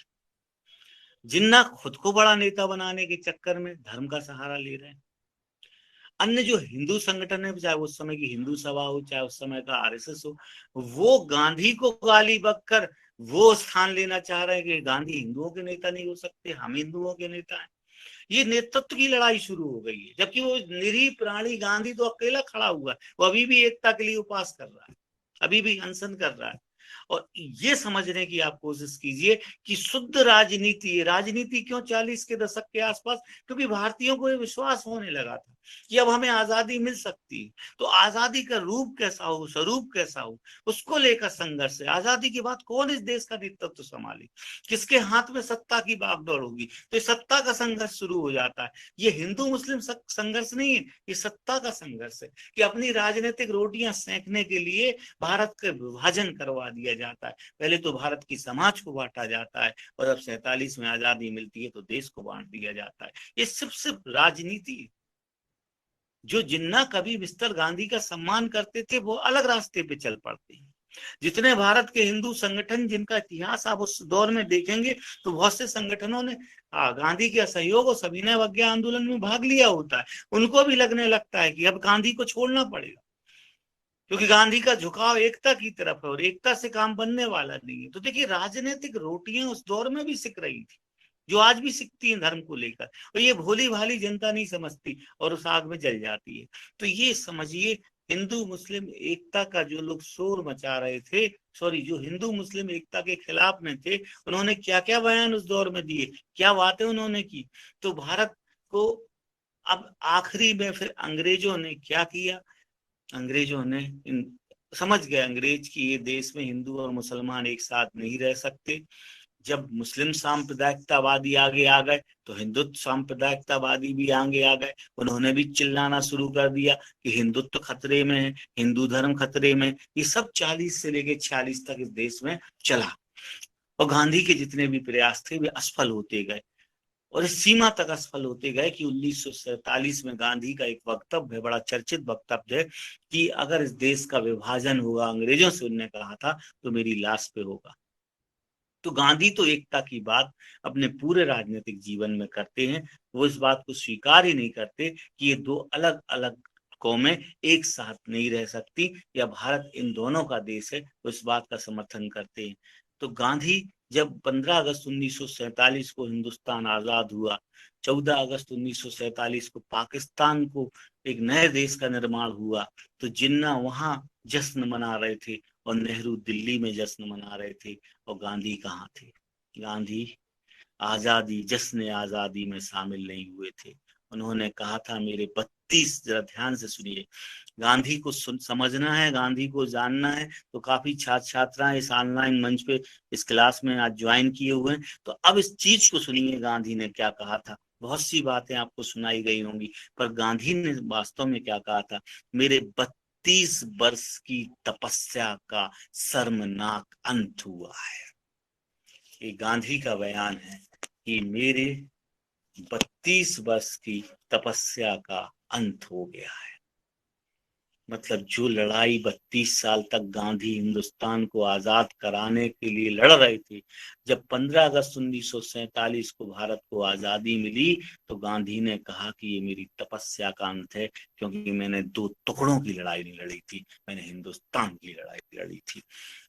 जिन्ना खुद को बड़ा नेता बनाने के चक्कर में धर्म का सहारा ले रहे हैं। अन्य जो हिंदू संगठन है, चाहे उस समय की हिंदू सभा हो, चाहे उस समय का आरएसएस हो, वो गांधी को गाली बककर वो स्थान लेना चाह रहे हैं कि गांधी हिंदुओं के नेता नहीं हो सकते, हम हिंदुओं के नेता हैं। ये नेतृत्व की लड़ाई शुरू हो गई है, जबकि वो निरीह प्राणी गांधी तो अकेला खड़ा हुआ है। वो अभी भी एकता के लिए उपास कर रहा है, अभी भी अनशन कर रहा है। और ये समझने की आप कोशिश कीजिए कि शुद्ध राजनीति, राजनीति क्यों 40 के दशक के आसपास, क्योंकि भारतीयों को ये विश्वास होने लगा था कि अब हमें आजादी मिल सकती है। तो आजादी का रूप कैसा हो, स्वरूप कैसा हो, उसको लेकर संघर्ष है। आजादी के बाद कौन इस देश का नेतृत्व संभाले, किसके हाथ में सत्ता की बागडोर होगी, तो सत्ता का संघर्ष शुरू हो जाता है। ये हिंदू मुस्लिम संघर्ष नहीं है, ये सत्ता का संघर्ष है कि अपनी राजनीतिक रोटियां सेंकने के लिए भारत का विभाजन करवा दिया जाता है। पहले तो भारत की समाज को बांटा जाता है, और जब 47 में आजादी मिलती है तो देश को बांट दिया जाता है। ये सिर्फ राजनीति। जो जिन्ना कभी मिस्टर गांधी का सम्मान करते थे वो अलग रास्ते पे चल पड़ते हैं। जितने भारत के हिंदू संगठन, जिनका इतिहास आप उस दौर में देखेंगे तो बहुत से संगठनों ने गांधी के असहयोग और सविनय अवज्ञा आंदोलन में भाग लिया होता है। उनको भी लगने लगता है कि अब गांधी को छोड़ना पड़ेगा, क्योंकि गांधी का झुकाव एकता की तरफ है और एकता से काम बनने वाला नहीं है। तो देखिए, राजनीतिक रोटियां उस दौर में भी सिक रही थी, जो आज भी सिकती हैं धर्म को लेकर, और ये भोली भाली जनता नहीं समझती और उस आग में जल जाती है। तो ये समझिए, हिंदू मुस्लिम एकता का जो लोग शोर मचा रहे थे, सॉरी, जो हिंदू मुस्लिम एकता के खिलाफ में थे, उन्होंने क्या क्या बयान उस दौर में दिए, क्या बातें उन्होंने की। तो भारत को अब आखिरी में फिर अंग्रेजों ने क्या किया, अंग्रेजों ने समझ गए अंग्रेज कि ये देश में हिंदू और मुसलमान एक साथ नहीं रह सकते। जब मुस्लिम सांप्रदायिकतावादी आगे आ गए तो हिंदुत्व सांप्रदायिकतावादी भी आगे आ गए। उन्होंने भी चिल्लाना शुरू कर दिया कि हिंदुत्व खतरे में है, हिंदू धर्म खतरे में। ये सब 40 से लेके 46 तक इस देश में चला, और गांधी के जितने भी प्रयास थे वे असफल होते गए, और इस सीमा तक असफल होते गए कि 1947 में गांधी का एक वक्तव्य है, बड़ा चर्चित वक्तव्य है, कि अगर इस देश का विभाजन हुआ अंग्रेजों से, उन्होंने कहा था, तो मेरी लाश पे होगा। तो गांधी तो एकता की बात अपने पूरे राजनीतिक जीवन में करते हैं। वो इस बात को स्वीकार ही नहीं करते कि ये दो अलग अलग कौमें एक साथ नहीं रह सकती, या भारत इन दोनों का देश है, वो इस बात का समर्थन करते हैं। तो गांधी, जब 15 अगस्त 1947 को हिंदुस्तान आजाद हुआ, 14 अगस्त 1947 को पाकिस्तान को एक नए देश का निर्माण हुआ, तो जिन्ना वहां जश्न मना रहे थे और नेहरू दिल्ली में जश्न मना रहे थे, और गांधी कहाँ थे? गांधी आजादी, जश्न आजादी में शामिल नहीं हुए थे। उन्होंने कहा था, मेरे 32, जरा ध्यान से सुनिए, गांधी को समझना है, गांधी को जानना है, तो काफी छात्र छात्राएं इस ऑनलाइन मंच पे इस क्लास में आज ज्वाइन किए हुए हैं। तो अब इस चीज को सुनिए, गांधी ने क्या कहा था। बहुत सी बातें आपको सुनाई गई होंगी, पर गांधी ने वास्तव में क्या कहा था। मेरे 32 वर्ष की तपस्या का शर्मनाक अंत हुआ है। ये गांधी का बयान है कि मेरे 32 वर्ष की तपस्या का अंत हो गया है। मतलब जो लड़ाई 32 साल तक गांधी हिंदुस्तान को आजाद कराने के लिए लड़ रहे थे, जब 15 अगस्त 1947 को भारत को आजादी मिली, तो गांधी ने कहा कि ये मेरी तपस्या का अंत है, क्योंकि मैंने दो टुकड़ों की लड़ाई नहीं लड़ी थी, मैंने हिंदुस्तान की लड़ाई लड़ी थी,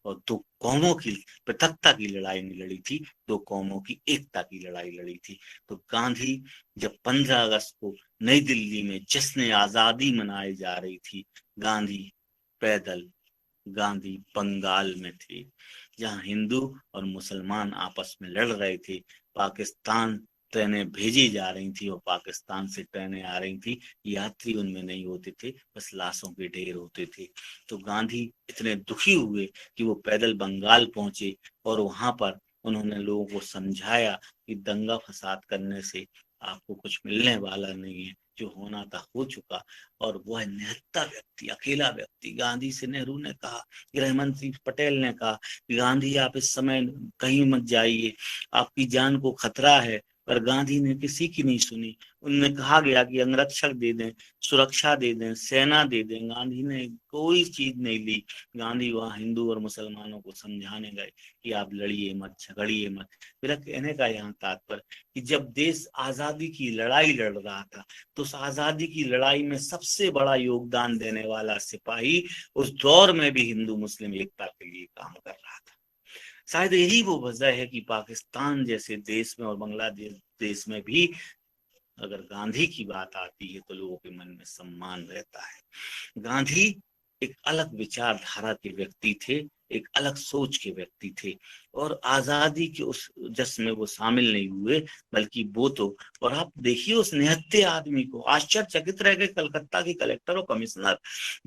और दो कौमों की पृथकता की लड़ाई नहीं लड़ी थी, दो कौमों की एकता की लड़ाई लड़ी थी। तो गांधी, जब 15 अगस्त को नई दिल्ली में जश्न आजादी मनाई जा रही थी, गांधी पैदल, गांधी बंगाल में थे, जहां हिंदू और मुसलमान आपस में लड़ रहे थे। पाकिस्तान ट्रेनें भेजी जा रही थी और पाकिस्तान से ट्रेनें आ रही थी, यात्री उनमें नहीं होते थे, बस लाशों के ढेर होते थे। तो गांधी इतने दुखी हुए कि वो पैदल बंगाल पहुंचे, और वहां पर उन्होंने लोगों को समझाया कि दंगा फसाद करने से आपको कुछ मिलने वाला नहीं है, जो होना था हो चुका। और वह निहत्था व्यक्ति, अकेला व्यक्ति, गांधी से नेहरू ने कहा, गृह मंत्री पटेल ने कहा कि गांधी आप इस समय कहीं मत जाइए, आपकी जान को खतरा है। पर गांधी ने किसी की नहीं सुनी। उनने कहा गया कि अंगरक्षक दे दें, सुरक्षा दे दें, सेना दे दें, गांधी ने कोई चीज नहीं ली। गांधी वहां हिंदू और मुसलमानों को समझाने गए कि आप लड़िए मत, झगड़िए मत। मेरा कहने का यहाँ तात्पर्य कि जब देश आजादी की लड़ाई लड़ रहा था, तो उस आजादी की लड़ाई में सबसे बड़ा योगदान देने वाला सिपाही उस दौर में भी हिंदू मुस्लिम एकता के लिए काम कर रहा था। शायद यही वो वजह है कि पाकिस्तान जैसे देश में और बांग्लादेश देश में भी अगर गांधी की बात आती है तो लोगों के मन में सम्मान रहता है। गांधी एक अलग विचारधारा के व्यक्ति थे, एक अलग सोच के व्यक्ति थे, और आजादी के उस जश्न में वो शामिल नहीं हुए, बल्कि वो तो, और आप देखिए उस निहत्थे आदमी को, आश्चर्यचकित रह गए कलकत्ता के कलेक्टर और कमिश्नर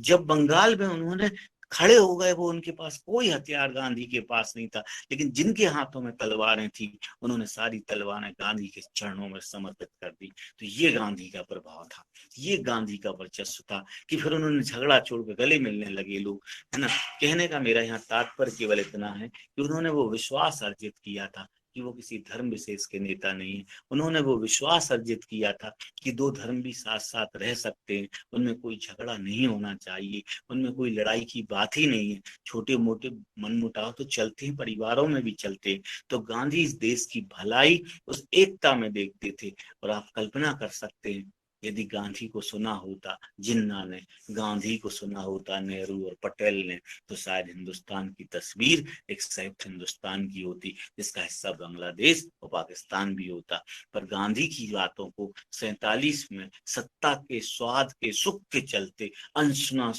जब बंगाल में उन्होंने खड़े हो गए। वो उनके पास कोई हथियार गांधी के पास नहीं था, लेकिन जिनके हाथों में तलवारें थी उन्होंने सारी तलवारें गांधी के चरणों में समर्पित कर दी। तो ये गांधी का प्रभाव था, ये गांधी का वर्चस्व था कि फिर उन्होंने झगड़ा छोड़ के गले मिलने लगे लोग, है ना। कहने का मेरा यहाँ तात्पर्य केवल इतना है कि उन्होंने वो विश्वास अर्जित किया था कि वो किसी धर्म विशेष के नेता नहीं है। उन्होंने वो विश्वास अर्जित किया था कि दो धर्म भी साथ साथ रह सकते हैं, उनमें कोई झगड़ा नहीं होना चाहिए, उनमें कोई लड़ाई की बात ही नहीं है। छोटे मोटे मनमुटाव तो चलते हैं, परिवारों में भी चलते हैं। तो गांधी इस देश की भलाई उस एकता में देखते थे। और आप कल्पना कर सकते हैं, यदि गांधी को सुना होता जिन्ना ने, गांधी को सुना होता नेहरू और पटेल ने, तो शायद हिंदुस्तान की तस्वीर एक संयुक्त हिंदुस्तान की होती, जिसका हिस्सा बांग्लादेश और पाकिस्तान भी होता। पर गांधी की बातों को 47 में सत्ता के स्वाद के सुख के चलते अनसुना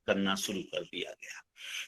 करना शुरू कर दिया गया,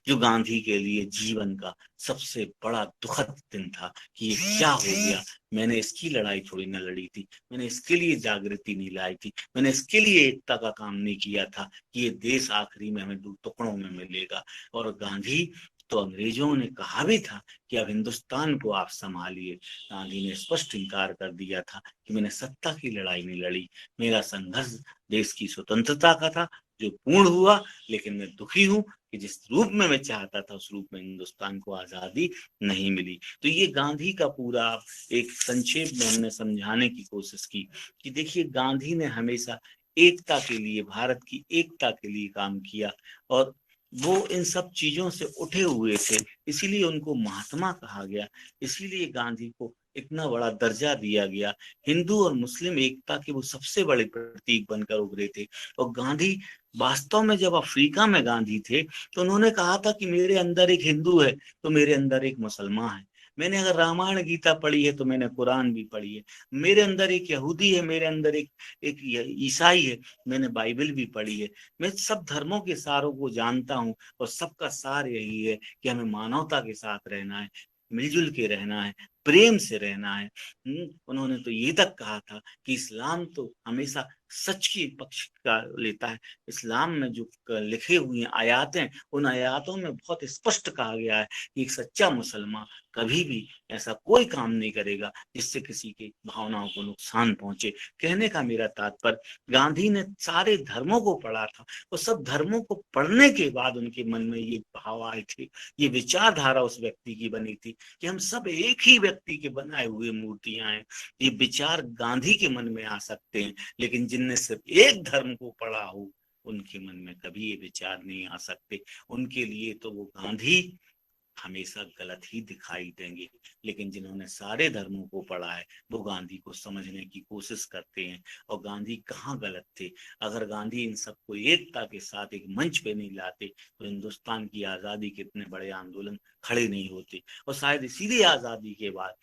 जो गांधी के लिए जीवन का सबसे बड़ा दुखद दिन था कि ये क्या हो गया। मैंने इसकी लड़ाई थोड़ी ना लड़ी थी, मैंने इसके लिए जागृति नहीं लाई थी, मैंने इसके लिए एकता का काम नहीं किया था कि ये देश आखिरी में हमें दो टुकड़ों में मिलेगा। और गांधी तो अंग्रेजों ने कहा भी था कि अब हिंदुस्तान को आप संभालिए। गांधी ने स्पष्ट इनकार कर दिया था कि मैंने सत्ता की लड़ाई नहीं लड़ी, मेरा संघर्ष देश की स्वतंत्रता का था, जो पूर्ण हुआ। लेकिन मैं दुखी हूं कि जिस रूप में मैं चाहता था उस रूप में हिंदुस्तान को आजादी नहीं मिली। तो ये गांधी का पूरा एक संक्षेप में हमने समझाने की कोशिश की कि देखिए गांधी ने हमेशा एकता के लिए, भारत की एकता के लिए काम किया, और वो इन सब चीजों से उठे हुए थे, इसीलिए उनको महात्मा कहा गया, इसीलिए गांधी को इतना बड़ा दर्जा दिया गया। हिंदू और मुस्लिम एकता के वो सबसे बड़े प्रतीक बनकर उभरे थे। और गांधी वास्तव में जब अफ्रीका में गांधी थे तो उन्होंने कहा था कि मेरे अंदर एक हिंदू है तो मेरे अंदर एक मुसलमान है। मैंने अगर रामायण गीता पढ़ी है तो मैंने कुरान भी पढ़ी है। मेरे अंदर एक यहूदी है, मेरे अंदर एक ईसाई है, मैंने बाइबल भी पढ़ी है। मैं सब धर्मों के सारों को जानता हूँ, और सबका सार यही है कि हमें मानवता के साथ रहना है, मिलजुल के रहना है, प्रेम से रहना है। उन्होंने तो ये तक कहा था कि इस्लाम तो हमेशा सच की पक्ष का लेता है। इस्लाम में जो लिखे हुए आयातें, उन आयातों में बहुत स्पष्ट कहा गया है कि एक सच्चा मुसलमान कभी भी ऐसा कोई काम नहीं करेगा जिससे किसी की भावनाओं को नुकसान पहुंचे। कहने का मेरा तात्पर्य, गांधी ने सारे धर्मों को पढ़ा था, और सब धर्मों को पढ़ने के बाद उनके मन में ये भाव आए थे, ये विचारधारा उस व्यक्ति की बनी थी कि हम सब एक ही व्यक्ति के बनाए हुए मूर्तियां हैं। ये विचार गांधी के मन में आ सकते हैं, लेकिन जिनने सिर्फ एक धर्म को पढ़ा हो उनके मन में कभी ये विचार नहीं आ सकते। उनके लिए तो वो गांधी हमेशा गलत ही दिखाई देंगे। लेकिन जिन्होंने सारे धर्मों को पढ़ा है वो गांधी को समझने की कोशिश करते हैं। और गांधी कहाँ गलत थे। अगर गांधी इन सबको एकता के साथ एक मंच पे नहीं लाते तो हिंदुस्तान की आजादी के इतने बड़े आंदोलन खड़े नहीं होते। और शायद इसीलिए आजादी के बाद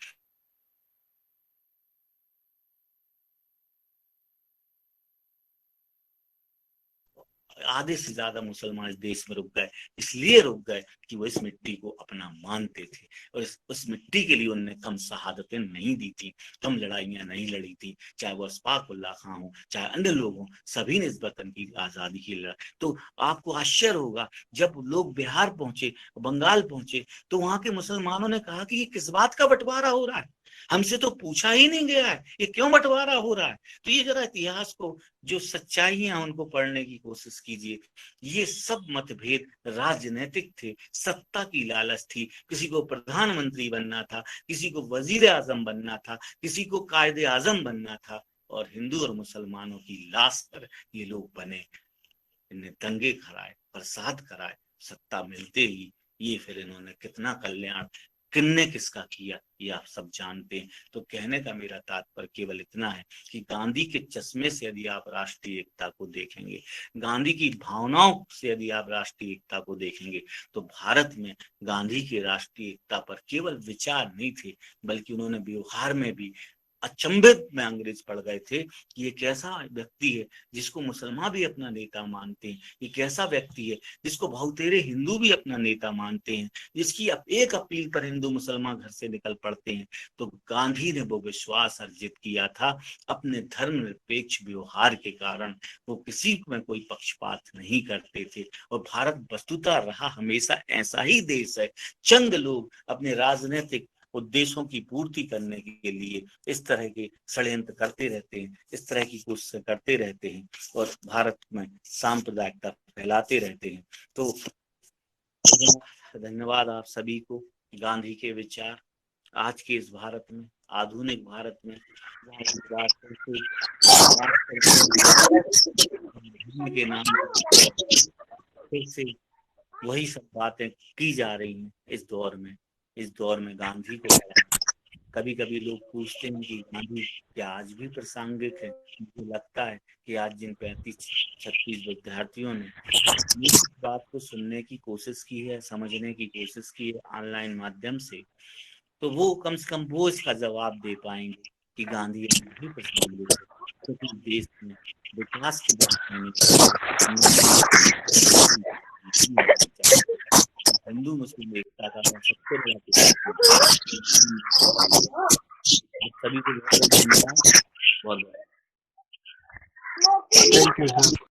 आधे से ज्यादा मुसलमान इस देश में रुक गए, इसलिए रुक गए कि वो इस मिट्टी को अपना मानते थे, और उस मिट्टी के लिए उन्होंने कम शहादतें नहीं दी थी, कम लड़ाइयां नहीं लड़ी थी। चाहे वो अशफाक उल्लाह खां हो, चाहे अन्य लोग हों, सभी ने इस वतन की आजादी की लड़ाई। तो आपको आश्चर्य होगा, जब लोग बिहार पहुंचे, बंगाल पहुंचे, तो वहां के मुसलमानों ने कहा कि ये किस बात का बंटवारा हो रहा है। हमसे तो पूछा ही नहीं गया है, ये क्यों बंटवारा हो रहा है। तो ये जरा इतिहास को, जो सच्चाइयां उनको पढ़ने की कोशिश कीजिए। ये सब मतभेद राजनीतिक थे, सत्ता की लालच थी, किसी को प्रधानमंत्री बनना था, किसी को वजीर आजम बनना था, किसी को कायदे आजम बनना था, और हिंदू और मुसलमानों की लाश पर ये लोग बने, इन्हें दंगे कराए, प्रसाद कराए, सत्ता मिलते ही ये फिर इन्होंने कितना कल्याण किन्ने किसका किया ये आप सब जानते हैं। तो कहने का मेरा तात्पर्य केवल इतना है कि गांधी के चश्मे से यदि आप राष्ट्रीय एकता को देखेंगे, गांधी की भावनाओं से यदि आप राष्ट्रीय एकता को देखेंगे, तो भारत में गांधी की राष्ट्रीय एकता पर केवल विचार नहीं थे, बल्कि उन्होंने व्यवहार में भी अचंभित में अंग्रेज पड़ गए थे कि ये कैसा व्यक्ति है जिसको मुसलमान भी अपना नेता मानते हैं, ये कैसा व्यक्ति है जिसको बहुतेरे हिंदू भी अपना नेता मानते हैं, जिसकी एक अपील पर हिंदू मुसलमान घर से निकल पड़ते हैं। तो गांधी ने वो विश्वास अर्जित किया था अपने धर्मनिरपेक्ष व्यवहार के कारण। वो किसी में कोई पक्षपात नहीं करते थे, और भारत वस्तुतः रहा हमेशा ऐसा ही देश है। चंद लोग अपने राजनीतिक उद्देश्यों की पूर्ति करने के लिए इस तरह के षड्यंत्र करते रहते हैं, इस तरह की कोशिश करते रहते हैं, और भारत में सांप्रदायिकता फैलाते रहते हैं। तो धन्यवाद आप सभी को। गांधी के विचार आज के इस भारत में, आधुनिक भारत में, के नाम फिर से वही सब बातें की जा रही हैं इस दौर में गांधी को कभी कभी लोग पूछते हैं कि गांधी क्या आज भी प्रासंगिक है। मुझे लगता है कि आज जिन 35-36 विद्यार्थियों ने इस बात को सुनने की कोशिश की है, समझने की कोशिश की है ऑनलाइन माध्यम से, तो वो कम से कम वो इसका जवाब दे पाएंगे कि गांधी आज भी प्रासंगिक है, क्योंकि देश में विकास की बात हिंदू मुस्लिम एकता का सबसे बड़ा सभी को बहुत थैंक यू सर।